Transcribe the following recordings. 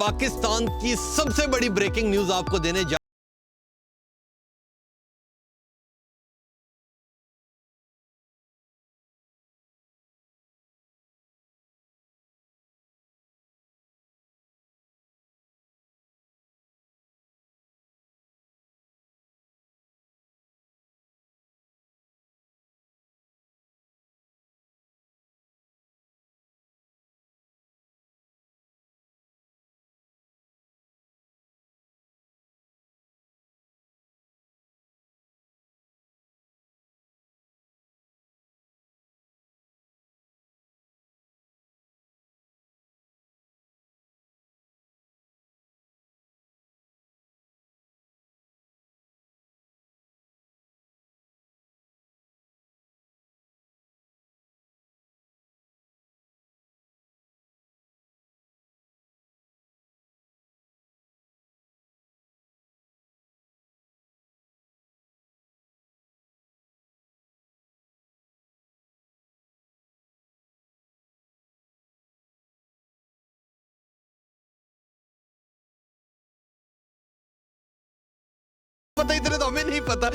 पाकिस्तान की सबसे बड़ी ब्रेकिंग न्यूज आपको देने जा पता, इतने तो हमें नहीं पता।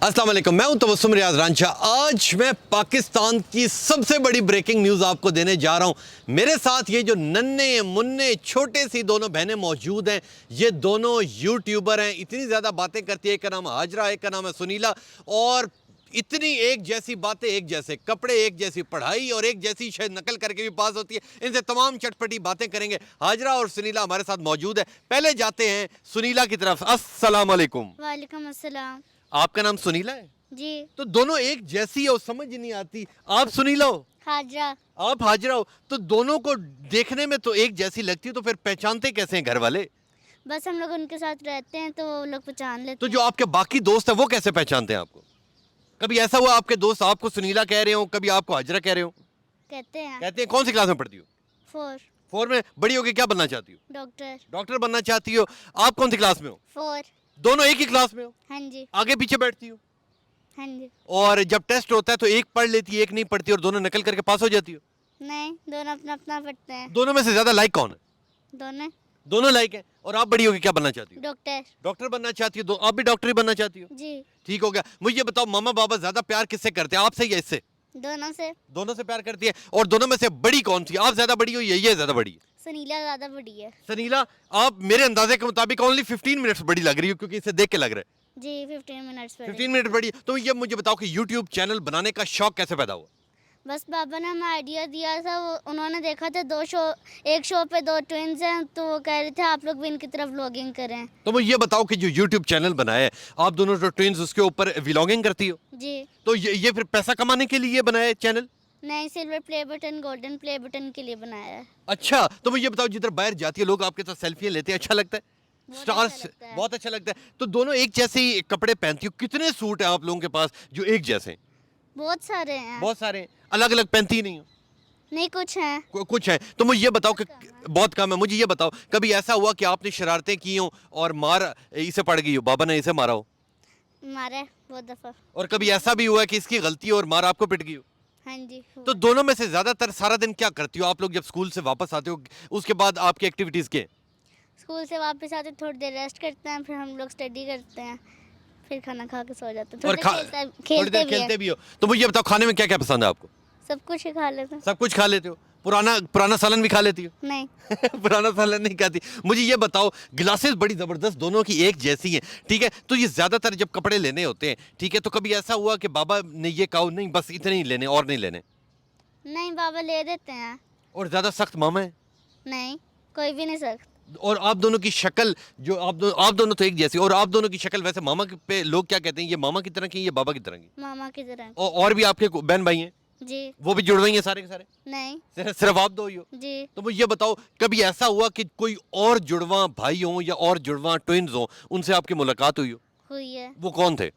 अस्सलाम वालेकुम, मैं हूं तबस्सुम रियाज रांझा। आज मैं पाकिस्तान की सबसे बड़ी ब्रेकिंग न्यूज़ आपको देने जा रहा हूं। मेरे साथ ये जो नन्हे मुन्ने छोटे सी दोनों बहनें मौजूद हैं, ये दोनों यूट्यूबर हैं। इतनी ज़्यादा बातें करती है, एक का नाम हाजरा, एक का नाम है सुनीला, और इतनी एक जैसी बातें, एक जैसे कपड़े, एक जैसी पढ़ाई और एक जैसी शायद नकल करके भी पास होती है। इनसे तमाम चटपटी बातें करेंगे। हाजरा और सुनीला हमारे साथ मौजूद है। पहले जाते हैं सुनीला की तरफ। अस्सलाम वालेकुम। वालेकुम अस्सलाम। आपका नाम सुनीला है जी। तो दोनों एक जैसी हो, समझ ही नहीं आती। आप सुनीला हो, हाजरा। आप हाजरा हो, तो दोनों को देखने में तो एक जैसी लगती है, तो फिर पहचानते कैसे हैं घर वाले? बस हम लोग उनके साथ रहते हैं तो वो लोग पहचान लेते तो हैं। जो आपके बाकी दोस्त हैं वो कैसे पहचानते हैं आपको? कभी ऐसा हुआ आपके दोस्त आपको सुनीला कह रहे हो, कभी आपको हाजरा कह रहे हो? कहते हैं। कहते हैं। कौन सी क्लास में पढ़ती हो? 4 4 में। बड़ी होके क्या बनना चाहती हो? डॉक्टर। डॉक्टर बनना चाहती हो। आप कौन सी क्लास में हो? 4। दोनों एक ही क्लास में हो? हाँ जी। आगे पीछे बैठती हो? हाँ जी। और जब टेस्ट होता है तो एक पढ़ लेती है, एक नहीं पढ़ती, और दोनों नकल करके पास हो जाती हो? नहीं, दोनों अपना अपना पढ़ते हैं। दोनों में से ज्यादा लाइक कौन है? दोनों। दोनों लाइक है। और आप बड़ी होगी क्या बनना चाहती हो? डॉक्टर। डॉक्टर बनना चाहती हो? आप भी डॉक्टर ही बनना चाहती हो? जी। ठीक हो गया। मुझे ये बताओ, मामा बाबा ज्यादा प्यार किससे करते हैं, आपसे या इससे? दोनों से। दोनों से प्यार करती है। और दोनों में से बड़ी कौन सी? आप ज्यादा बड़ी हो या ये ज्यादा बड़ी है? सुनीला ज़्यादा बड़ी है। सनीला, आप मेरे अंदाजे के मुताबिक ओनली 15 मिनट्स बड़ी लग रही हो, क्योंकि इसे देख के लग रहा है। जी 15 मिनट्स पर। 15 मिनट बड़ी। तो ये मुझे बताओ कि यूट्यूब चैनल बनाने का शौक कैसे पैदा हुआ? बस पापा ने हमें आइडिया दिया था, वो उन्होंने देखा था एक शो पे 2 ट्विंस हैं तो वो कह रहे थे आप लोग भी इनकी तरफ व्लॉगिंग करें। तो मुझे ये बताओ कि जो यूट्यूब चैनल बनाया है, आप दोनों जो ट्विन्स, उसके ऊपर व्लॉगिंग करती हो? जी। तो ये फिर पैसा कमाने के लिए बनाया है चैनल? नए silver play button, golden play button के लिए बनाया है। अच्छा, तो मुझे ये बताओ, जिधर बाहर जाती है लोग आपके साथ सेल्फियां लेते हैं, अच्छा लगता है? बहुत स्टार्स अच्छा लगता है। बहुत अच्छा लगता है। तो दोनों एक जैसे ही कपड़े पहनती हो। कितने सूट है आप लोगों के पास जो एक जैसे हैं? बहुत सारे हैं। बहुत सारे हैं। अलग अलग पहनती ही नहीं हो? नहीं, कुछ हैं। कुछ है। तो मुझे ये बताओ कि बहुत कम है। मुझे ये बताओ, कभी ऐसा हुआ कि आपने शरारतें की हो और मार इसे पड़ गई हो, बाबा ने इसे मारा हो? मारा है बहुत दफा। और कभी ऐसा भी हुआ है कि इसकी गलती है और मार आपको पिट गई हो? हाँ जी। तो दोनों में से ज्यादातर सारा दिन क्या करती हो आप लोग? जब स्कूल से वापस आते हो उसके बाद आपकी एक्टिविटीज क्या हैं? स्कूल से वापस आते थोड़ी देर रेस्ट करते हैं, फिर हम लोग स्टडी करते हैं, फिर खाना खा के सो जाते हैं। और थोड़ी देर खेलते भी हो? तो मुझे ये बताओ, खाने में क्या क्या पसंद है आपको? सब कुछ ही खा लेते हैं। सब कुछ खा लेते हो? पुराना सालन भी खा लेती हो? नहीं। पुराना सालन नहीं खाती। मुझे ये बताओ, ग्लासेस बड़ी जबरदस्त दोनों की एक जैसी हैं, ठीक है? तो ये ज्यादातर जब कपड़े लेने होते हैं, ठीक है, तो कभी ऐसा हुआ कि बाबा ने ये कहा नहीं बस इतने ही लेने और नहीं लेने? नहीं, बाबा ले देते हैं। और ज्यादा सख्त मामा है? नहीं, कोई भी नहीं सकता। और आप दोनों की शक्ल, जो आप दोनों तो एक जैसी, और आप दोनों की शक्ल वैसे मामा पे लोग क्या कहते हैं, ये मामा की तरह की, ये बाबा की तरह की? मामा की तरह। और भी आपके बहन भाई हैं? जी। वो भी जुड़वाई हैं सारे के सारे? नहीं। सिर्फ आप दो ही हो? जी। तो मुझे ये बताओ, कभी ऐसा हुआ कि कोई और जुड़वा भाई हो या और जुड़वा ट्विन्स हो, उनसे आपकी मुलाकात हुई हो? हुई है। वो कौन थे?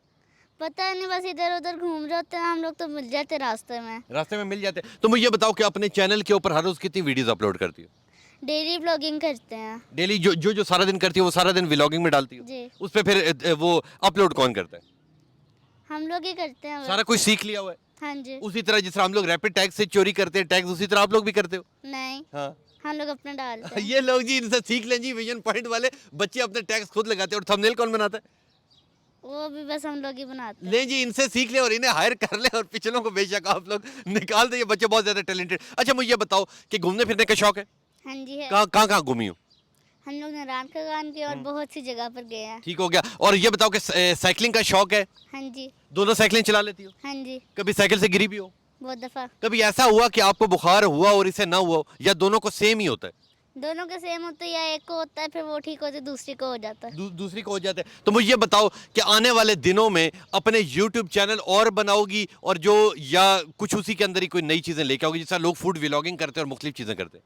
पता नहीं, बस इधर उधर घूम रहे होते हैं हम लोग तो मिल जाते रास्ते में। रास्ते में मिल जाते? तो मुझे ये बताओ कि अपने चैनल के ऊपर हर रोज कितनी वीडियोस अपलोड करती हो? डेली व्लॉगिंग करते हैं। डेली जो सारा दिन करती हो वो सारा दिन व्लॉगिंग में डालती हो? जी। उस पे फिर वो अपलोड कौन करता है? हम लोग ही करते हैं। सारा कुछ सीख लिया हुआ है? हाँ जी। उसी तरह जिस तरह हम लोग रैपिड टैग से चोरी करते हैं टैग्स, उसी तरह आप लोग भी करते हो? नहीं, हाँ। हम लोग अपना डालते हैं। ये लोग जी इनसे सीख लें जी, विजन पॉइंट वाले बच्चे अपने टैग्स खुद लगाते हैं। और थंबनेल कौन बनाता है? वो भी बस हम लोग ही बनाते हैं। ले जी, इनसे सीख ले और इन्हें हायर कर ले और पिछलों को बेशक आप लोग निकाल दे। ये बच्चे बहुत ज्यादा टैलेंटेड। अच्छा मुझे ये बताओ कि घूमने फिरने का शौक है? हाँ जी है। कहाँ घूमी हो? हम लोग नारायण का गान के और बहुत सी जगह पर गए हैं। ठीक हो गया। और ये बताओ कि साइकिलिंग का शौक है? हाँ जी। दोनों साइकिलिंग चला लेती हो? हाँ जी, कभी साइकिल से गिरी भी हो? बहुत दफा। कभी ऐसा हुआ कि आपको बुखार हुआ और इसे ना हुआ हो, या दोनों को सेम ही होता है? दोनों का सेम होता है या एक को होता है फिर वो ठीक होता है, दूसरी को हो जाता है। दूसरी को हो जाते हैं। तो मुझे ये बताओ कि आने वाले दिनों में अपने YouTube चैनल और बनाओगी और जो, या कुछ उसी के अंदर ही कोई नई चीजें लेके आओगी, जैसा लोग फूड व्लॉगिंग करते हैं और मुख्तलिफ चीजें करते हैं?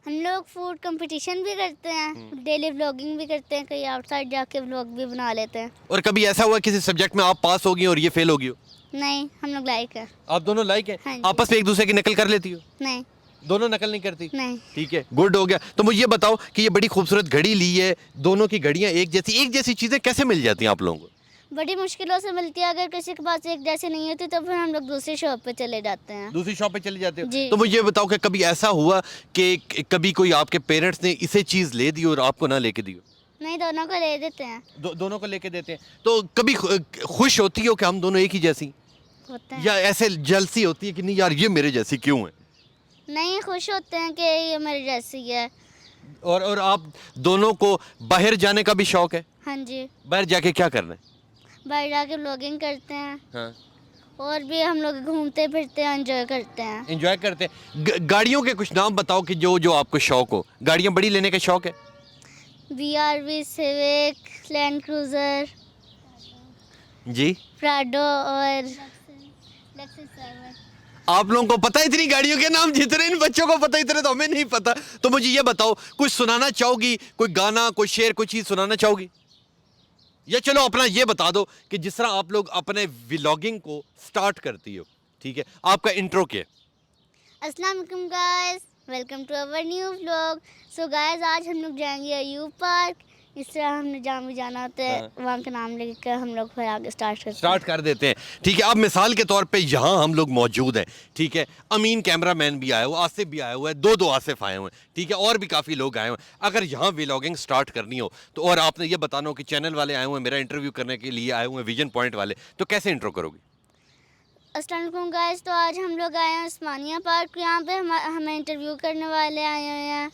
हम लोग फूड कंपटीशन भी करते हैं, डेली व्लॉगिंग भी करते हैं, कहीं आउटसाइड जाके व्लॉग भी बना लेते हैं। और कभी ऐसा हुआ किसी सब्जेक्ट में आप पास होगी और ये फेल होगी हो? नहीं, हम लोग लाइक है। आप दोनों लाइक हैं? हाँ जी। आपस में एक दूसरे की नकल कर लेती हो? नहीं। दोनों नकल नहीं करती? नहीं। ठीक है, गुड हो गया। तो मुझे ये बताओ कि ये बड़ी खूबसूरत घड़ी ली है, दोनों की घड़ियां एक जैसी चीजें कैसे मिल जाती हैं आप लोगों को? बड़ी मुश्किलों से मिलती है, अगर किसी के पास एक जैसी नहीं होती तो फिर हम लोग दूसरी शॉप पे चले जाते हैं। दूसरी शॉप पे चले जाते हो? जी। तो मुझे ये बताओ कि कभी ऐसा हुआ कि कभी कोई आपके पेरेंट्स ने इसे चीज ले दी और आपको ना लेके दी हो? नहीं, दोनों को ले देते हैं। दोनों को लेके देते हैं। तो कभी खुश होती हो कि हम दोनों एक ही जैसी, होते हैं। या ऐसे जलसी होती है कि नहीं यार ये मेरे जैसी क्यों है? नहीं, खुश होते हैं कि ये मेरी जैसी है। और आप दोनों को बाहर जाने का भी शौक है? हाँ जी, बाहर जाके क्या करना है? बाहर जाके व्लॉगिंग करते हैं हाँ, और भी हम लोग घूमते फिरते हैं, एंजॉय करते हैं। एंजॉय करते हैं। गाड़ियों के कुछ नाम बताओ कि जो आपको शौक हो। गाड़ियां बड़ी लेने का शौक है? BRV, सिविक, लैंड क्रूजर, जी। प्राडो और लेक्सस 7। आप लोगों को पता है इतनी गाड़ियों के नाम? जितने इन बच्चों को पता इतने तो हमें नहीं पता। तो मुझे ये बताओ, कुछ सुनाना चाहोगी? कोई गाना, कोई शेर, कोई चीज सुनाना चाहोगी? या चलो अपना ये बता दो कि जिस तरह आप लोग अपने व्लॉगिंग को स्टार्ट करती हो, ठीक है, आपका इंट्रो क्या है? अस्सलाम वालेकुम guys, welcome to our new vlog. So guys, आज हम लोग जाएंगे अयूब पार्क। इस तरह हमने जहाँ भी जाना होता है वहाँ का नाम लेकर हम लोग फिर आगे स्टार्ट कर देते हैं। ठीक है, अब मिसाल के तौर पे यहाँ हम लोग मौजूद हैं, ठीक है। अमीन कैमरामैन भी आया हुआ, आसिफ भी आया हुआ है, दो आसिफ आए हुए हैं, ठीक है, और भी काफ़ी लोग आए हुए हैं। अगर यहाँ व्लॉगिंग स्टार्ट करनी हो तो, और आपने ये बताना हो कि चैनल वाले आए हुए हैं, मेरा इंटरव्यू करने के लिए आए हुए हैं, विजन पॉइंट वाले, तो कैसे इंट्रो करोगे? अस्सलाम वालेकुम गाइस, तो आज हम लोग आए हैं उस्मानिया पार्क। यहाँ पे हमें इंटरव्यू करने वाले आए हुए हैं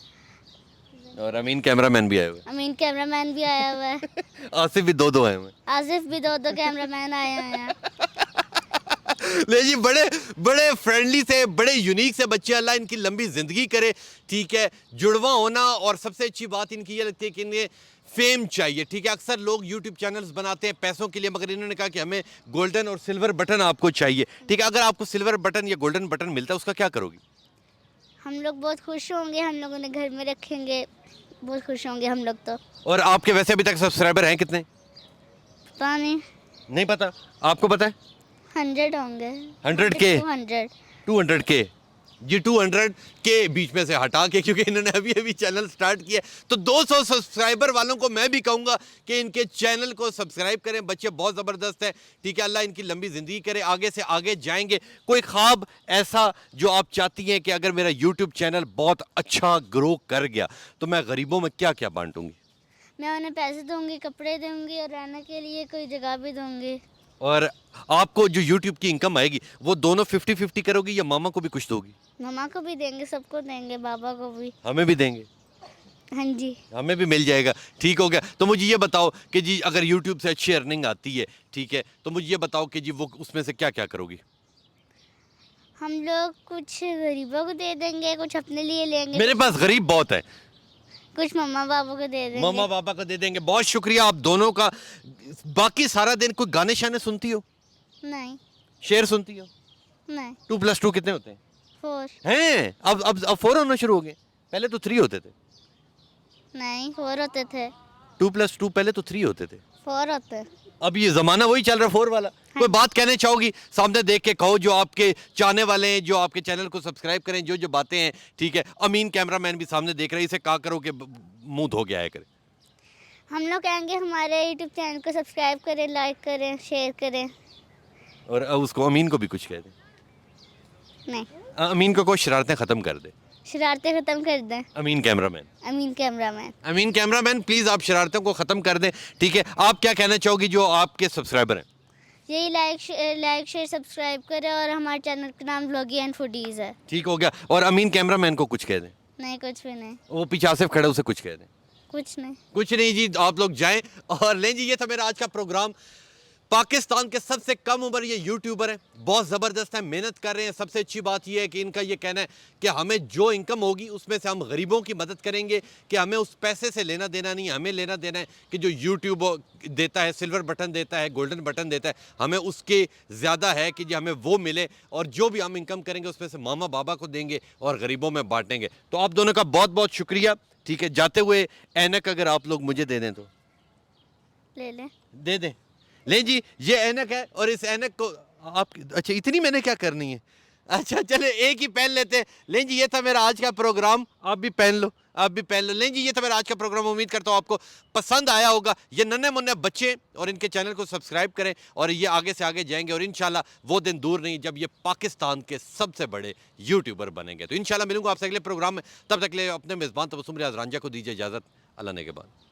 और अमीन कैमरामैन भी आए हुए अमीन कैमरामैन भी आया हुआ है हैं। आसिफ भी दो आए हुए हैं। आसिफ भी दो कैमरामैन आए हुए हैं। ले जी, बड़े बड़े फ्रेंडली से, बड़े यूनिक से बच्चे, अल्लाह इनकी लंबी ज़िंदगी करे, ठीक है। जुड़वा होना, और सबसे अच्छी बात इनकी ये लगती है कि इन्हें फेम चाहिए, ठीक है। अक्सर लोग यूट्यूब चैनल्स बनाते हैं पैसों के लिए, मगर इन्होंने कहा कि हमें गोल्डन और सिल्वर बटन आपको चाहिए, ठीक है। अगर आपको सिल्वर बटन या गोल्डन बटन मिलता है, उसका क्या करोगी? हम लोग बहुत खुश होंगे, हम लोग उन्हें घर में रखेंगे, बहुत खुश होंगे हम लोग तो। और आपके वैसे अभी तक सब्सक्राइबर हैं कितने? पता नहीं पता, आपको पता है? 100 होंगे। 100K? 200। 200K जी, 200 के बीच में से हटा के, क्योंकि इन्होंने अभी चैनल स्टार्ट किया। तो 200 सब्सक्राइबर वालों को मैं भी कहूँगा कि इनके चैनल को सब्सक्राइब करें। बच्चे बहुत ज़बरदस्त है, ठीक है। अल्लाह इनकी लंबी ज़िंदगी करे, आगे से आगे जाएंगे। कोई ख्वाब ऐसा जो आप चाहती हैं कि अगर मेरा यूट्यूब चैनल बहुत अच्छा ग्रो कर गया तो मैं गरीबों में क्या क्या बांटूंगी? मैं उन्हें पैसे दूंगी, कपड़े दूंगी और रहने के लिए कोई जगह भी दूंगी। और आपको जो यूट्यूब की इनकम आएगी वो दोनों 50-50 करोगी, या मामा को भी कुछ दोगी? मम्मा को भी देंगे, सबको देंगे, बाबा को भी। हमें भी देंगे? हाँ जी। हमें भी मिल जाएगा, ठीक हो गया। तो मुझे ये बताओ कि जी अगर यूट्यूब से अच्छी अर्निंग आती है, ठीक है, तो मुझे ये बताओ कि जी वो उसमें से क्या क्या करोगी? हम लोग कुछ गरीबों को दे देंगे, कुछ अपने लिए लेंगे, मेरे पास गरीब बहुत है, कुछ मम्मा पापा को दे देंगे। मम्मा पापा को दे देंगे। बहुत शुक्रिया आप दोनों का। बाकी सारा दिन कोई गाने शाने सुनती हो? नहीं। शेर सुनती हो? नहीं। 2+2 कितने होते हैं? 4। हैं? अब 4 होना शुरू हो गए, पहले तो 3 होते थे। नहीं, 4 होते थे। 2+2 पहले तो 3 होते थे। 4 होते। अब ये जमाना वही चल रहा है, 4 वाला। कोई बात कहना चाहोगी? सामने देख के कहो, जो आपके चाहने वाले हैं, जो आपके चैनल को सब्सक्राइब करें, जो बातें हैं, ठीक है। अमीन कैमरामैन भी सामने देख रहे हैं, इसे कहा करो कि मुंह धो के आया करे। हम लोग कहेंगे हमारे यूट्यूब चैनल को सब्सक्राइब करें, लाइक करें, शेयर करें। और उसको, अमीन को भी कुछ कह दें। नहीं, अमीन को कोई शरारतें ख़त्म कर दे। शरारतें ख़त्म कर दें। Amin cameraman, Amin cameraman. Amin cameraman please आप शरारतों को ख़त्म कर दें, ठीक है। आप क्या कहना चाहोगी जो आपके सब्सक्राइबर हैं? यही लाइक शेयर सब्सक्राइब करें और हमारे चैनल का नाम व्लॉगी एंड फूडीज है। ठीक हो गया। और अमीन कैमरामैन को कुछ कह दें। नहीं, कुछ भी नहीं, वो पीछे आसिफ खड़े, उसे कुछ कह दें। कुछ नहीं। कुछ नहीं जी, आप लोग जाएं और लें जी। ये था मेरा आज का प्रोग्राम। पाकिस्तान के सबसे कम उम्र ये यूट्यूबर हैं, बहुत ज़बरदस्त है, मेहनत कर रहे हैं। सबसे अच्छी बात ये है कि इनका ये कहना है कि हमें जो इनकम होगी उसमें से हम गरीबों की मदद करेंगे, कि हमें उस पैसे से लेना देना नहीं, हमें लेना देना है कि जो यूट्यूब देता है, सिल्वर बटन देता है, गोल्डन बटन देता है, हमें उसके ज़्यादा है कि जो हमें वो मिले, और जो भी हम इनकम करेंगे उसमें से मामा बाबा को देंगे और गरीबों में बांटेंगे। तो आप दोनों का बहुत बहुत शुक्रिया, ठीक है। जाते हुए ऐनक अगर आप लोग मुझे दे दें तो ले लें। दे दें। लें जी, ये ऐनक है और इस ऐनक को आप, अच्छा इतनी मैंने क्या करनी है? अच्छा चले एक ही पहन लेते हैं। लें जी, ये था मेरा आज का प्रोग्राम। आप भी पहन लो, आप भी पहन लो। लें जी, ये था मेरा आज का प्रोग्राम। उम्मीद करता हूँ आपको पसंद आया होगा। ये नन्हे मुन्ने बच्चे और इनके चैनल को सब्सक्राइब करें और ये आगे से आगे जाएंगे और इंशाल्लाह वो दिन दूर नहीं जब ये पाकिस्तान के सबसे बड़े यूट्यूबर बनेंगे। तो इंशाल्लाह मिलूंगा आपसे अगले प्रोग्राम में। तब तक के लिए अपने मेज़बान तबस्सुम रियाज रांझा को दीजिए इजाज़त। अल्लाह ने के बाद।